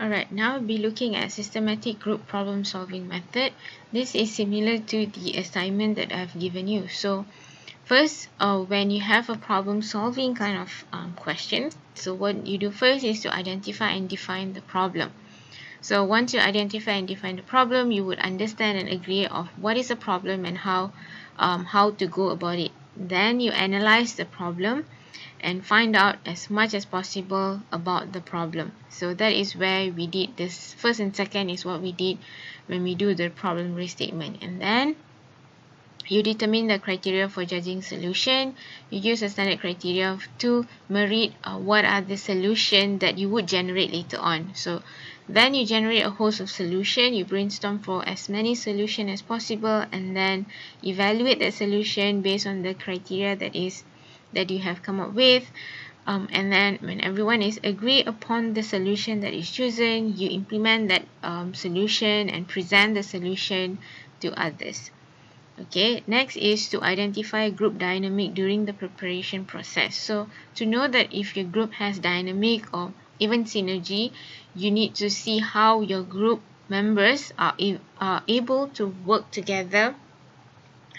Alright, now we'll be looking at systematic group problem solving method. This is similar to the assignment that I've given you. So first, when you have a problem solving kind of question, so what you do first is to identify and define the problem. So once you identify and define the problem, you would understand and agree of what is the problem and how to go about it. Then you analyze the problem and find out as much as possible about the problem. So that is where we did this. First and second is what we did when we do the problem restatement. And then you determine the criteria for judging solution. You use a standard criteria to merit what are the solution that you would generate later on. So then you generate a host of solution. You brainstorm for as many solutions as possible, and then evaluate that solution based on the criteria that you have come up with. And then when everyone is agreed upon the solution that is chosen, you implement that solution and present the solution to others. Okay, next is to identify group dynamic during the preparation process. So to know that if your group has dynamic or even synergy, you need to see how your group members are able to work together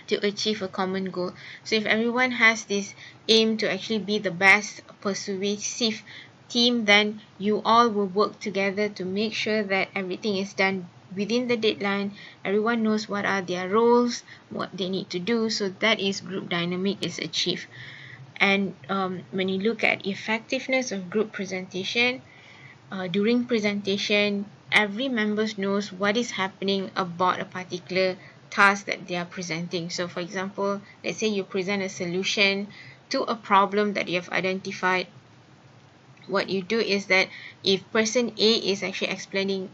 to achieve a common goal. So if everyone has this aim to actually be the best persuasive team, then you all will work together to make sure that everything is done within the deadline. Everyone knows what are their roles, what they need to do, so that is group dynamic is achieved. And when you look at effectiveness of group presentation, during presentation, every member knows what is happening about a particular task that they are presenting. So for example, let's say you present a solution to a problem that you have identified. What you do is that if person A is actually explaining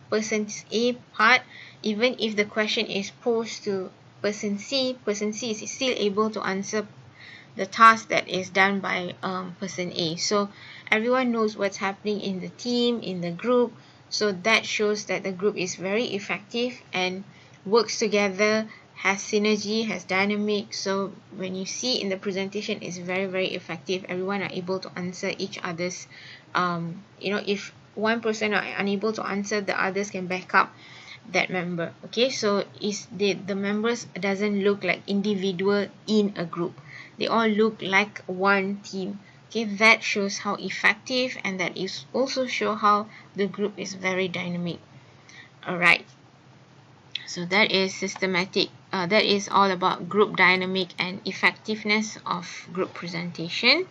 person A part, even if the question is posed to person C is still able to answer the task that is done by person A. So everyone knows what's happening in the team, in the group. So that shows that the group is very effective and works together, has synergy, has dynamic. So when you see in the presentation, it's very, very effective. Everyone are able to answer each other's, if one person are unable to answer, the others can back up that member. Okay, so is the members doesn't look like individual in a group. They all look like one team. Okay, that shows how effective, and that is also show how the group is very dynamic. All right, so that is systematic. That is all about group dynamic and effectiveness of group presentation.